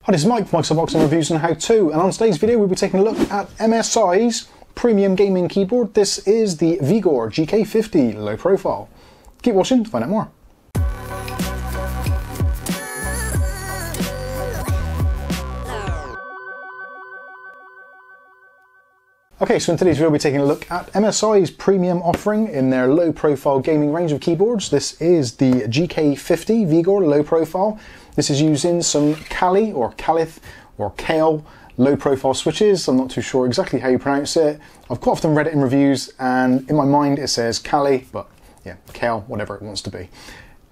Hi, this is Mike from Mike's Unboxing Reviews and How To, and on today's video we'll be taking a look at MSI's premium gaming keyboard. This is the Vigor GK50 Low Profile. Keep watching to find out more. Okay, so in today's video we'll be taking a look at MSI's premium offering in their low profile gaming range of keyboards. This is the GK50 Vigor Low Profile. This is using some Kailh or Kailh low profile switches. I'm not too sure exactly how you pronounce it. I've quite often read it in reviews and in my mind it says Kailh, but yeah, Kailh, whatever it wants to be.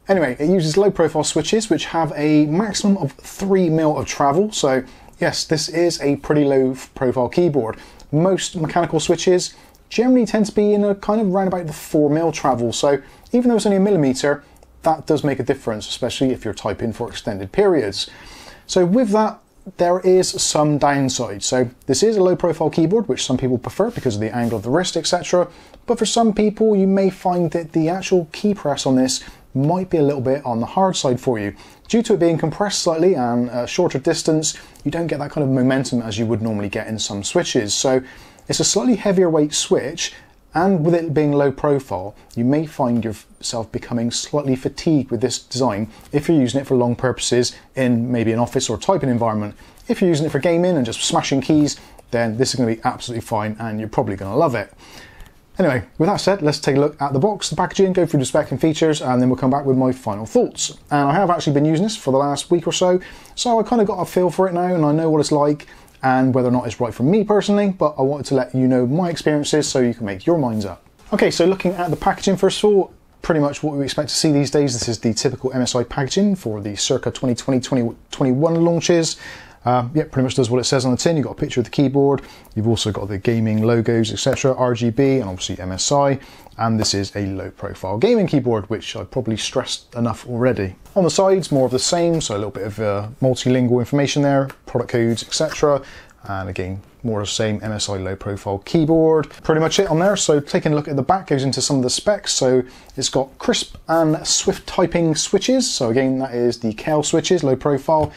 Anyway, it uses low profile switches which have a maximum of 3 mil of travel. So yes, this is a pretty low profile keyboard. Most mechanical switches generally tend to be in a kind of round about the 4 mil travel. So even though it's only a millimeter, that does make a difference, especially if you're typing for extended periods. So with that, there is some downside. So this is a low profile keyboard, which some people prefer because of the angle of the wrist, etc. But for some people, you may find that the actual key press on this might be a little bit on the hard side for you. Due to it being compressed slightly and a shorter distance, you don't get that kind of momentum as you would normally get in some switches. So it's a slightly heavier weight switch, and with it being low profile, you may find yourself becoming slightly fatigued with this design if you're using it for long purposes in maybe an office or typing environment. If you're using it for gaming and just smashing keys, then this is going to be absolutely fine and you're probably going to love it. Anyway, with that said, let's take a look at the box, the packaging, go through the spec and features, and then we'll come back with my final thoughts. And I have actually been using this for the last week or so I kind of got a feel for it now and I know what it's like and whether or not it's right for me personally, but I wanted to let you know my experiences so you can make your minds up. Okay, so looking at the packaging first of all, pretty much what we expect to see these days. This is the typical MSI packaging for the circa 2020-2021 launches. Yeah, pretty much does what it says on the tin. You've got a picture of the keyboard, you've also got the gaming logos, etc., RGB, and obviously MSI, and this is a low profile gaming keyboard, which I've probably stressed enough already. On the sides, more of the same, so a little bit of multilingual information there, product codes, etc., and again, more of the same MSI low profile keyboard. Pretty much it on there. So taking a look at the back goes into some of the specs. So it's got crisp and swift typing switches. So again, that is the Kailh switches, low profile.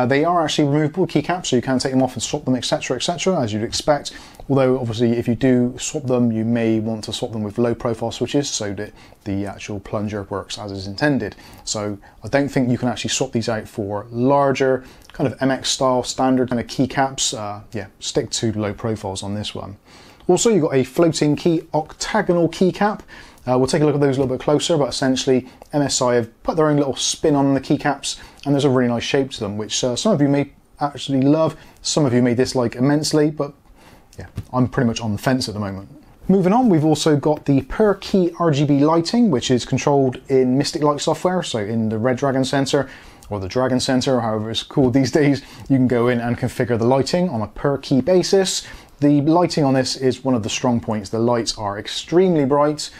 They are actually removable keycaps, so you can take them off and swap them, etc., etc., as you'd expect. Although obviously if you do swap them, you may want to swap them with low profile switches so that the actual plunger works as is intended. So I don't think you can actually swap these out for larger kind of MX style standard kind of keycaps. Yeah, stick to low profiles on this one. Also, you've got a floating key octagonal keycap. We'll take a look at those a little bit closer, but essentially MSI have put their own little spin on the keycaps and there's a really nice shape to them, which some of you may actually love, some of you may dislike immensely, but yeah, I'm pretty much on the fence at the moment. Moving on, we've also got the per key RGB lighting, which is controlled in Mystic Light software, so in the Red Dragon Center, or the Dragon Center, or however it's called these days, you can go in and configure the lighting on a per key basis. The lighting on this is one of the strong points. The lights are extremely bright,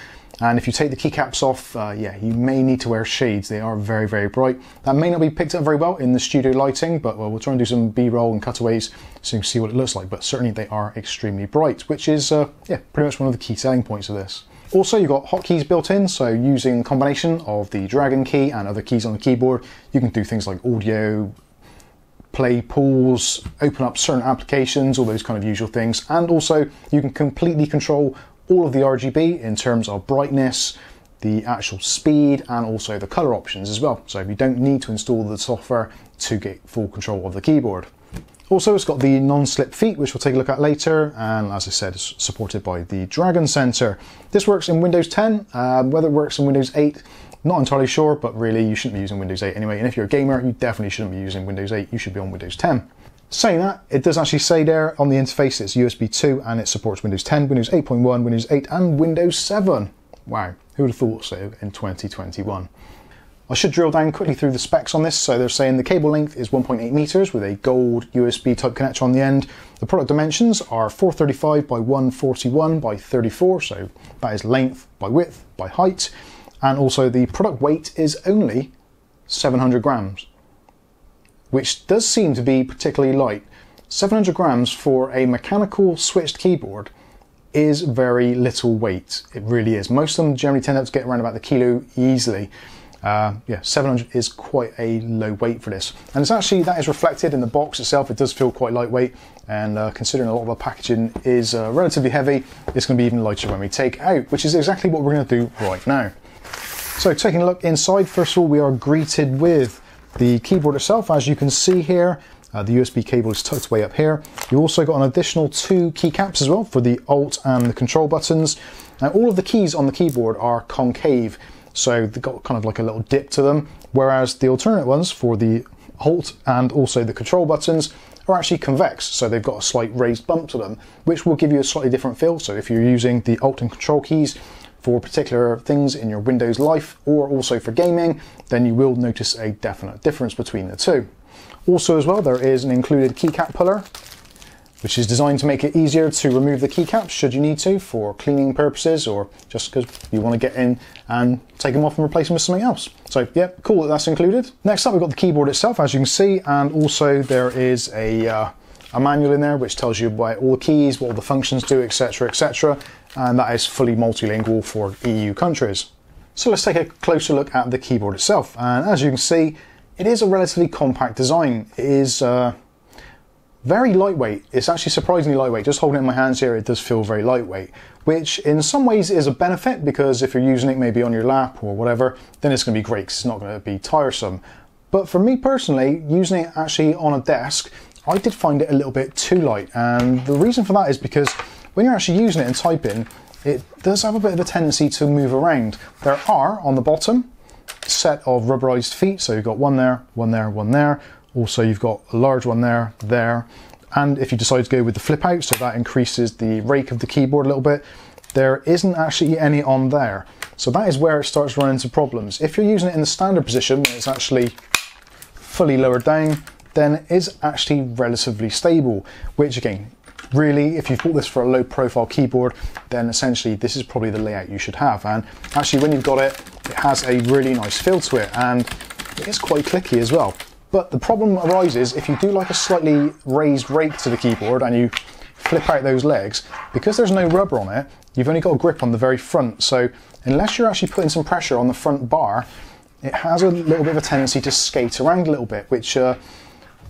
and if you take the keycaps off, yeah, you may need to wear shades. They are very, very bright. That may not be picked up very well in the studio lighting, but well, we'll try and do some B-roll and cutaways so you can see what it looks like, but certainly they are extremely bright, which is, yeah, pretty much one of the key selling points of this. Also, you've got hotkeys built in, so using a combination of the Dragon key and other keys on the keyboard, you can do things like audio, play, pause, open up certain applications, all those kind of usual things. And also, you can completely control all of the RGB in terms of brightness, the actual speed, and also the color options as well. So you don't need to install the software to get full control of the keyboard. Also, it's got the non-slip feet, which we'll take a look at later, and as I said, it's supported by the Dragon Center. This works in Windows 10, whether it works in Windows 8, not entirely sure, but really you shouldn't be using Windows 8 anyway, and if you're a gamer, you definitely shouldn't be using Windows 8, you should be on Windows 10. Saying that, it does actually say there on the interface it's USB 2 and it supports Windows 10, Windows 8.1, Windows 8 and Windows 7. Wow, who would have thought so in 2021? I should drill down quickly through the specs on this. So they're saying the cable length is 1.8 meters with a gold USB type connector on the end. The product dimensions are 435 by 141 by 34, so that is length by width by height. And also the product weight is only 700 grams. Which does seem to be particularly light. 700 grams for a mechanical switched keyboard is very little weight. It really is. Most of them generally tend to get around about the kilo easily. Yeah, 700 is quite a low weight for this, and it's actually, that is reflected in the box itself. It does feel quite lightweight, and considering a lot of the packaging is relatively heavy, it's going to be even lighter when we take it out, which is exactly what we're going to do right now. So taking a look inside, first of all we are greeted with the keyboard itself. As you can see here, the USB cable is tucked away up here. You also got an additional 2 keycaps as well for the Alt and the control buttons. Now all of the keys on the keyboard are concave, so they've got kind of like a little dip to them, whereas the alternate ones for the Alt and also the control buttons are actually convex, so they've got a slight raised bump to them, which will give you a slightly different feel. So if you're using the Alt and control keys for particular things in your Windows life, or also for gaming, then you will notice a definite difference between the two. Also as well, there is an included keycap puller, which is designed to make it easier to remove the keycaps should you need to, for cleaning purposes, or just because you want to get in and take them off and replace them with something else. So yeah, cool that that's included. Next up, we've got the keyboard itself, as you can see, and also there is a manual in there which tells you about all the keys, what all the functions do, etc, etc, and that is fully multilingual for EU countries. So let's take a closer look at the keyboard itself, and as you can see, it is a relatively compact design. It is very lightweight. It's actually surprisingly lightweight. Just holding it in my hands here, it does feel very lightweight, which in some ways is a benefit, because if you're using it maybe on your lap or whatever, then it's going to be great because it's not going to be tiresome. But for me personally, using it actually on a desk, I did find it a little bit too light, and the reason for that is because when you're actually using it and typing, it does have a bit of a tendency to move around. There are, on the bottom, a set of rubberized feet, so you've got one there, one there, one there. Also you've got a large one there, there, and if you decide to go with the flip out, so that increases the rake of the keyboard a little bit, there isn't actually any on there. So that is where it starts running into problems. If you're using it in the standard position, when it's actually fully lowered down, then it's actually relatively stable, which again, really, if you've bought this for a low profile keyboard, then essentially this is probably the layout you should have. And actually when you've got it, it has a really nice feel to it, and it is quite clicky as well. But the problem arises if you do like a slightly raised rake to the keyboard and you flip out those legs, because there's no rubber on it, you've only got a grip on the very front. So unless you're actually putting some pressure on the front bar, it has a little bit of a tendency to skate around a little bit, which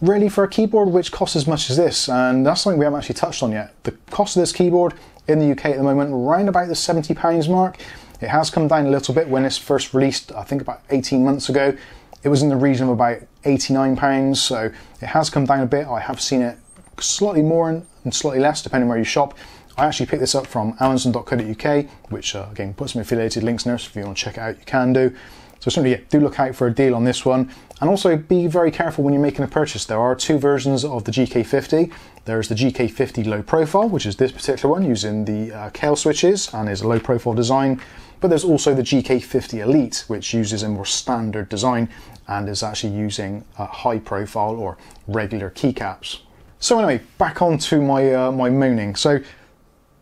really for a keyboard which costs as much as this, and that's something we haven't actually touched on yet. The cost of this keyboard in the UK at the moment, around about the £70 mark. It has come down a little bit when it's first released, I think about 18 months ago. It was in the region of about £89, so it has come down a bit. I have seen it slightly more and slightly less, depending where you shop. I actually picked this up from amazon.co.uk, which again, put some affiliated links in there, so if you want to check it out, you can do. So certainly, yeah, do look out for a deal on this one. And also be very careful when you're making a purchase. There are 2 versions of the GK50. There's the GK50 Low Profile, which is this particular one, using the Kailh switches and is a low profile design. But there's also the GK50 Elite, which uses a more standard design and is actually using high profile or regular keycaps. So anyway, back on to my, my mooning. So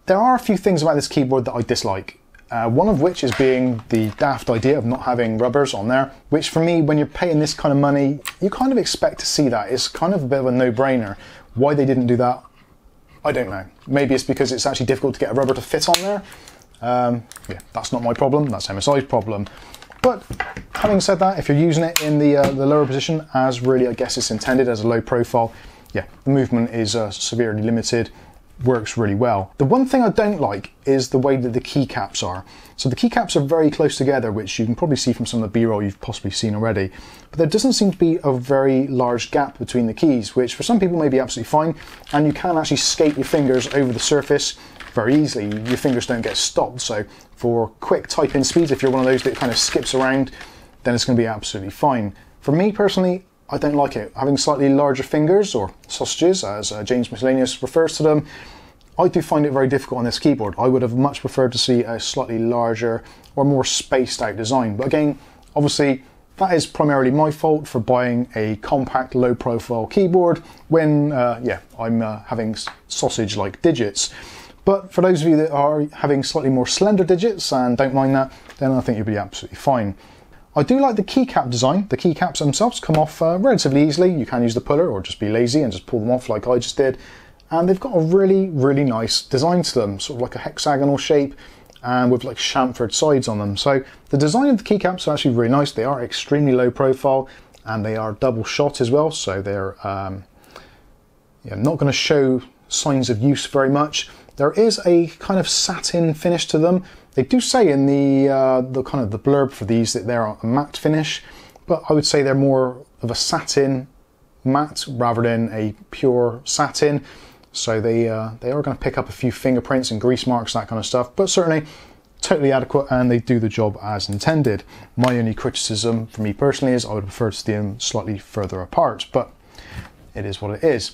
there are a few things about this keyboard that I dislike. One of which is being the daft idea of not having rubbers on there, which for me, when you're paying this kind of money, you kind of expect to see that. It's kind of a bit of a no-brainer. Why they didn't do that, I don't know. Maybe it's because it's actually difficult to get a rubber to fit on there. Yeah, that's not my problem, that's MSI's problem. But having said that, if you're using it in the lower position, as really I guess it's intended as a low profile, yeah, the movement is severely limited, works really well. The one thing I don't like is the way that the keycaps are. So the keycaps are very close together, which you can probably see from some of the B-roll you've possibly seen already. But there doesn't seem to be a very large gap between the keys, which for some people may be absolutely fine, and you can actually skate your fingers over the surface very easily. Your fingers don't get stopped, so for quick type-in speeds, if you're one of those that kind of skips around, then it's going to be absolutely fine. For me personally, I don't like it. Having slightly larger fingers, or sausages, as James Miscellaneous refers to them, I do find it very difficult on this keyboard. I would have much preferred to see a slightly larger or more spaced out design. But again, obviously, that is primarily my fault for buying a compact, low profile keyboard when, yeah, I'm having sausage-like digits. But for those of you that are having slightly more slender digits and don't mind that, then I think you'll be absolutely fine. I do like the keycap design. The keycaps themselves come off relatively easily. You can use the puller or just be lazy and just pull them off like I just did. And they've got a really, really nice design to them, sort of like a hexagonal shape. and with like chamfered sides on them. So the design of the keycaps are actually really nice. They are extremely low profile and they are double shot as well. So they're not going to show signs of use very much. There is a kind of satin finish to them. They do say in the kind of the blurb for these that they're a matte finish, but I would say they're more of a satin matte rather than a pure satin. So they are going to pick up a few fingerprints and grease marks, that kind of stuff, but certainly totally adequate and they do the job as intended. My only criticism for me personally is I would prefer to see them slightly further apart, but it is what it is.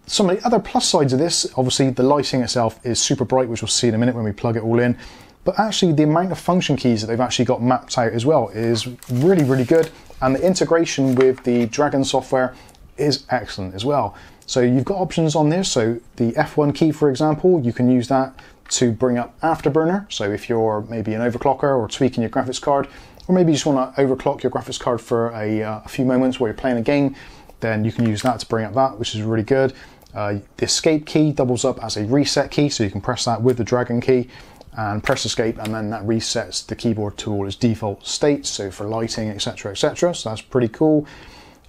Some of the other plus sides of this, obviously the lighting itself is super bright, which we'll see in a minute when we plug it all in, but actually the amount of function keys that they've actually got mapped out as well is really, really good, and the integration with the Dragon software is excellent as well. So you've got options on there, so the F1 key, for example, you can use that to bring up Afterburner. So if you're maybe an overclocker or tweaking your graphics card, or maybe you just want to overclock your graphics card for a few moments while you're playing a game, then you can use that to bring up that, which is really good. The escape key doubles up as a reset key, so you can press that with the Dragon key and press escape, and then that resets the keyboard to all its default states, so for lighting, etc, etc, so that's pretty cool.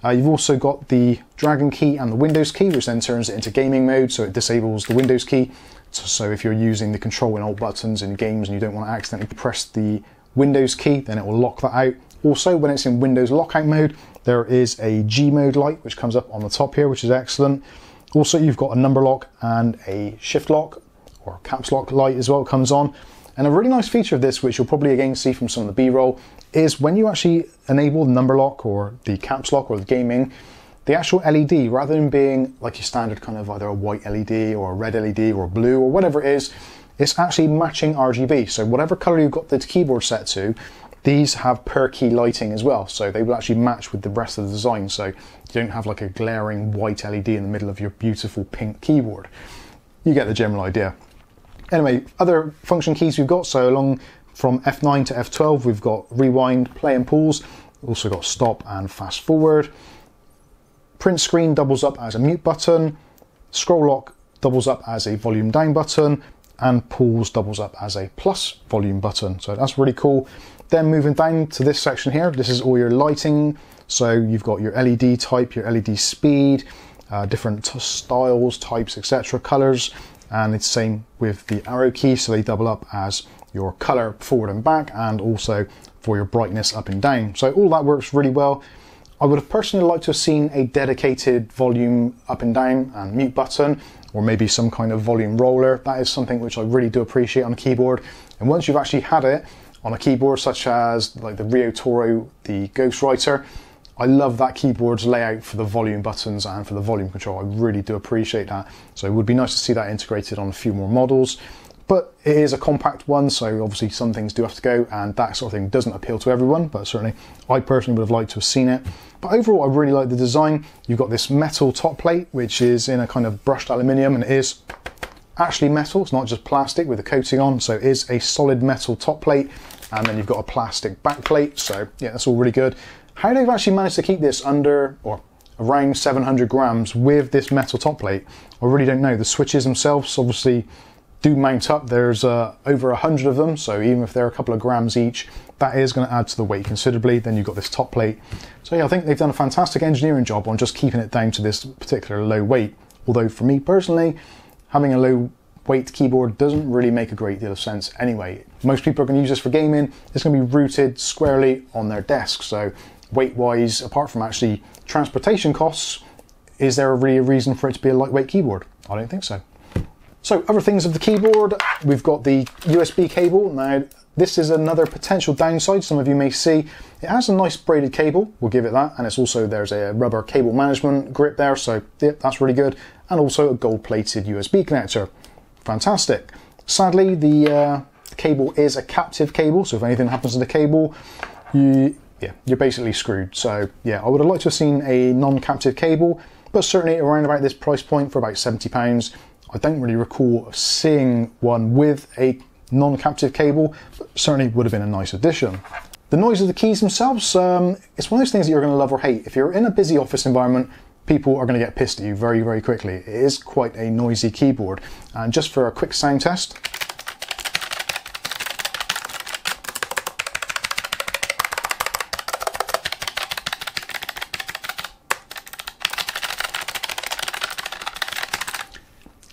You've also got the Dragon key and the Windows key, which then turns it into gaming mode, so it disables the Windows key. So if you're using the Control and Alt buttons in games and you don't want to accidentally press the Windows key, then it will lock that out. Also, when it's in Windows lockout mode, there is a G mode light which comes up on the top here, which is excellent. Also, you've got a number lock and a shift lock or caps lock light as well comes on. And a really nice feature of this, which you'll probably again see from some of the B-roll, is when you actually enable the number lock or the caps lock or the gaming, the actual LED, rather than being like your standard kind of either a white LED or a red LED or blue or whatever it is, it's actually matching RGB. So whatever color you've got the keyboard set to, these have per key lighting as well. So they will actually match with the rest of the design. So you don't have like a glaring white LED in the middle of your beautiful pink keyboard. You get the general idea. Anyway, other function keys we've got, so along from F9 to F12, we've got rewind, play and pause. We've also got stop and fast forward. Print screen doubles up as a mute button. Scroll lock doubles up as a volume down button. And pause doubles up as a plus volume button. So that's really cool. Then moving down to this section here, this is all your lighting. So you've got your LED type, your LED speed, different styles, types, etc., colors. And it's the same with the arrow key, so they double up as your color forward and back, and also for your brightness up and down. So all that works really well. I would have personally liked to have seen a dedicated volume up and down and mute button, or maybe some kind of volume roller. That is something which I really do appreciate on a keyboard. And once you've actually had it on a keyboard such as like the Rio Toro, the Ghostwriter, I love that keyboard's layout for the volume buttons and for the volume control. I really do appreciate that. So it would be nice to see that integrated on a few more models. But it is a compact one, so obviously some things do have to go, and that sort of thing doesn't appeal to everyone, but certainly I personally would have liked to have seen it. But overall, I really like the design. You've got this metal top plate, which is in a kind of brushed aluminium, and it is actually metal. It's not just plastic with a coating on, so it is a solid metal top plate, and then you've got a plastic back plate, so yeah, that's all really good. How they've actually managed to keep this under, or around 700 grams with this metal top plate, I really don't know. The switches themselves obviously do mount up. There's over 100 of them, so even if they're a couple of grams each, that is going to add to the weight considerably. Then you've got this top plate. So yeah, I think they've done a fantastic engineering job on just keeping it down to this particular low weight. Although for me personally, having a low weight keyboard doesn't really make a great deal of sense anyway. Most people are going to use this for gaming. It's going to be rooted squarely on their desk. So weight-wise, apart from actually transportation costs, is there really a reason for it to be a lightweight keyboard? I don't think so. So other things of the keyboard, we've got the USB cable. Now this is another potential downside some of you may see. It has a nice braided cable, we'll give it that, and it's also, there's a rubber cable management grip there, so yeah, that's really good, and also a gold plated USB connector. Fantastic. Sadly, the cable is a captive cable, so if anything happens to the cable, you're basically screwed. So yeah, I would have liked to have seen a non-captive cable, but certainly around about this price point for about £70, I don't really recall seeing one with a non-captive cable, but certainly would have been a nice addition. The noise of the keys themselves, it's one of those things that you're going to love or hate. If you're in a busy office environment, people are going to get pissed at you very, very quickly. It is quite a noisy keyboard. And just for a quick sound test,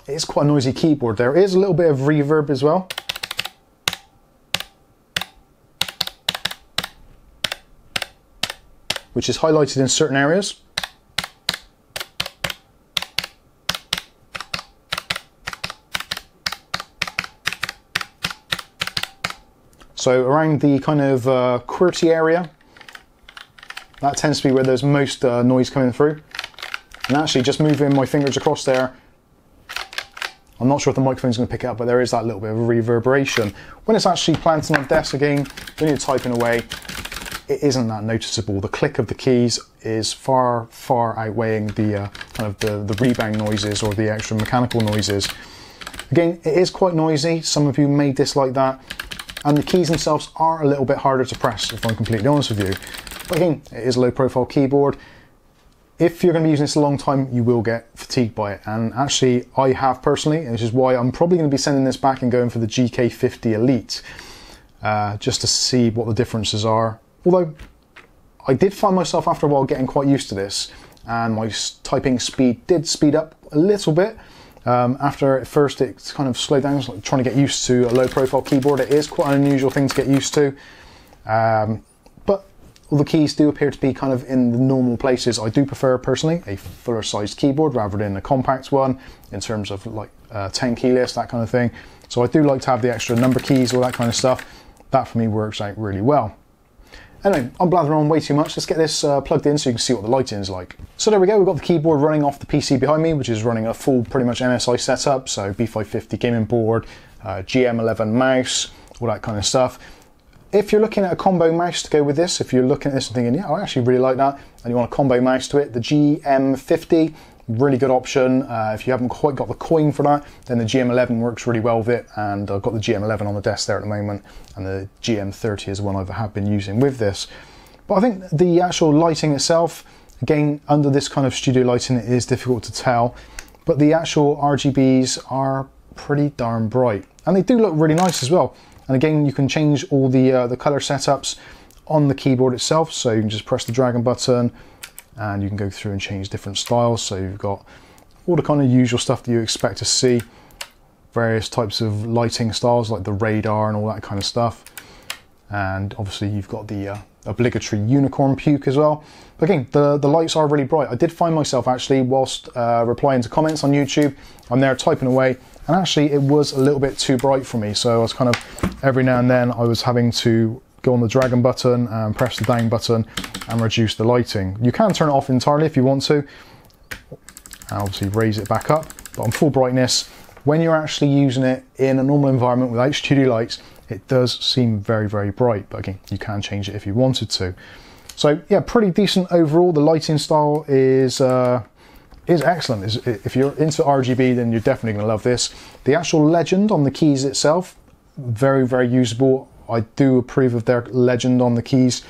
it's quite a noisy keyboard. There is a little bit of reverb as well. Which is highlighted in certain areas. So around the kind of QWERTY area, that tends to be where there's most noise coming through. And actually just moving my fingers across there, I'm not sure if the microphone's going to pick it up, but there is that little bit of reverberation. When it's actually planted on the desk again, when you're typing away, it isn't that noticeable. The click of the keys is far, far outweighing the kind of the rebound noises or the extra mechanical noises. Again, it is quite noisy. Some of you may dislike that. And the keys themselves are a little bit harder to press, if I'm completely honest with you. But again, it is a low profile keyboard. If you're going to be using this a long time, you will get fatigued by it. And actually, I have personally, and this is why I'm probably going to be sending this back and going for the GK50 Elite, just to see what the differences are. Although, I did find myself after a while getting quite used to this, and my typing speed did speed up a little bit. After at first it kind of slowed down, like trying to get used to a low profile keyboard. It is quite an unusual thing to get used to. But all the keys do appear to be kind of in the normal places. I do prefer personally a fuller sized keyboard rather than a compact one in terms of like 10 key list, that kind of thing. So I do like to have the extra number keys, all that kind of stuff. That for me works out really well. Anyway, I'm blathering on way too much. Let's get this plugged in so you can see what the lighting is like. So there we go, we've got the keyboard running off the PC behind me, which is running a full pretty much MSI setup. So B550 gaming board, GM11 mouse, all that kind of stuff. If you're looking at a combo mouse to go with this, if you're looking at this and thinking, yeah, I actually really like that, and you want a combo mouse to it, the GM50, really good option. If you haven't quite got the coin for that, then the GM11 works really well with it, and I've got the GM11 on the desk there at the moment, and the GM30 is one I have been using with this. But I think the actual lighting itself, again, under this kind of studio lighting, it is difficult to tell, but the actual RGBs are pretty darn bright, and they do look really nice as well. And again, you can change all the color setups on the keyboard itself, so you can just press the dragon button, and you can go through and change different styles. So you've got all the kind of usual stuff that you expect to see, various types of lighting styles like the radar and all that kind of stuff. And obviously you've got the obligatory unicorn puke as well. But again, the lights are really bright. I did find myself actually, whilst replying to comments on YouTube, I'm there typing away, and actually it was a little bit too bright for me. So I was kind of, every now and then I was having to go on the dragon button and press the down button and reduce the lighting. You can turn it off entirely if you want to, and obviously raise it back up, but on full brightness, when you're actually using it in a normal environment without studio lights, it does seem very, very bright. But again, you can change it if you wanted to. So yeah, pretty decent overall. The lighting style is excellent. If you're into RGB, then you're definitely going to love this. The actual legend on the keys itself, very, very usable. I do approve of their legend on the keys.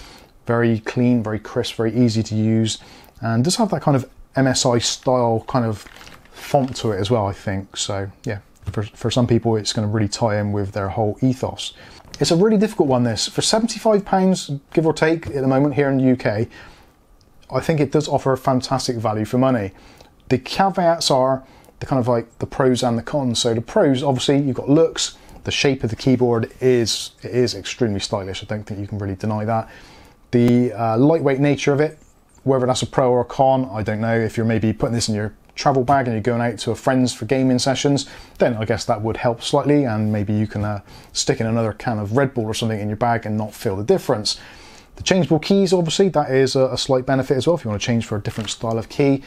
Very clean, very crisp, very easy to use, and does have that kind of MSI style kind of font to it as well, I think. So yeah, for some people it's going to really tie in with their whole ethos. It's a really difficult one, this. For £75, give or take, at the moment here in the UK, I think it does offer fantastic value for money. The caveats are the kind of like the pros and the cons. So the pros, obviously, you've got looks. The shape of the keyboard is extremely stylish. I don't think you can really deny that. The lightweight nature of it, whether that's a pro or a con, I don't know. If you're maybe putting this in your travel bag and you're going out to a friend's for gaming sessions, then I guess that would help slightly, and maybe you can stick in another can of Red Bull or something in your bag and not feel the difference. The changeable keys, obviously, that is a slight benefit as well if you want to change for a different style of key.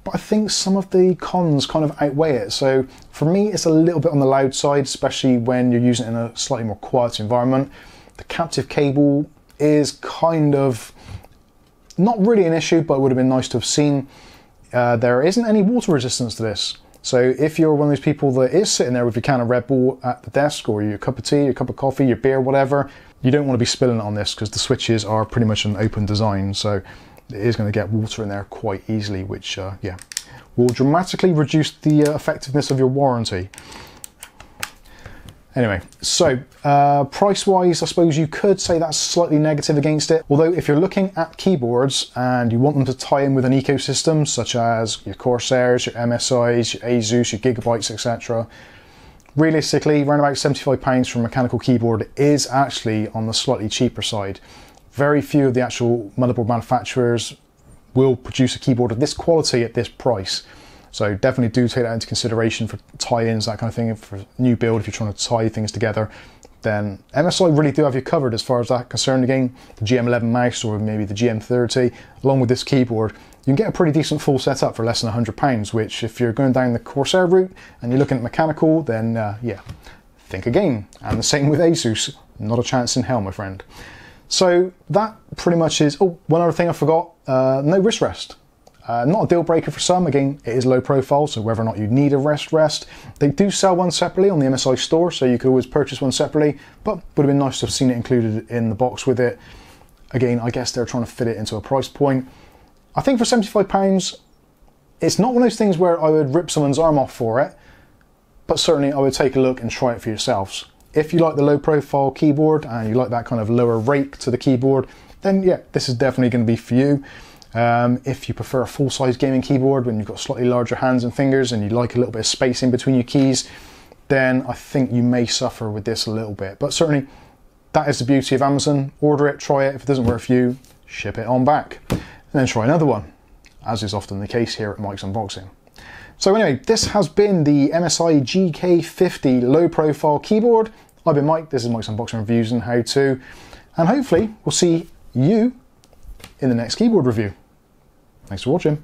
But I think some of the cons kind of outweigh it. So for me, it's a little bit on the loud side, especially when you're using it in a slightly more quiet environment. The captive cable is kind of not really an issue, but it would have been nice to have seen. There isn't any water resistance to this. So if you're one of those people that is sitting there with your can of Red Bull at the desk, or your cup of tea, your cup of coffee, your beer, whatever, you don't want to be spilling it on this, because the switches are pretty much an open design. So it is going to get water in there quite easily, which yeah, will dramatically reduce the effectiveness of your warranty. Anyway, so price-wise, I suppose you could say that's slightly negative against it. Although if you're looking at keyboards and you want them to tie in with an ecosystem, such as your Corsairs, your MSIs, your Asus, your Gigabytes, etc., realistically, around about £75 for a mechanical keyboard is actually on the slightly cheaper side. Very few of the actual motherboard manufacturers will produce a keyboard of this quality at this price. So definitely do take that into consideration for tie-ins, that kind of thing. For new build, if you're trying to tie things together, then MSI really do have you covered as far as that concerned. Again, the GM11 mouse or maybe the GM30, along with this keyboard, you can get a pretty decent full setup for less than £100, which if you're going down the Corsair route and you're looking at mechanical, then yeah, think again. And the same with Asus, not a chance in hell, my friend. So that pretty much is, oh, one other thing I forgot, no wrist rest. Not a deal breaker for some. Again, it is low profile, so whether or not you need a rest, they do sell one separately on the MSI store, so you could always purchase one separately, but would have been nice to have seen it included in the box with it. Again, I guess they're trying to fit it into a price point. I think for £75, it's not one of those things where I would rip someone's arm off for it, but certainly I would take a look and try it for yourselves. If you like the low profile keyboard and you like that kind of lower rake to the keyboard, then yeah, this is definitely going to be for you. If you prefer a full-size gaming keyboard when you've got slightly larger hands and fingers and you like a little bit of space in between your keys, then I think you may suffer with this a little bit. But certainly, that is the beauty of Amazon. Order it, try it. If it doesn't work for you, ship it on back. And then try another one, as is often the case here at Mike's Unboxing. So anyway, this has been the MSI GK50 Low Profile Keyboard. I've been Mike, this is Mike's Unboxing Reviews and How To. And hopefully, we'll see you in the next keyboard review. Thanks for watching.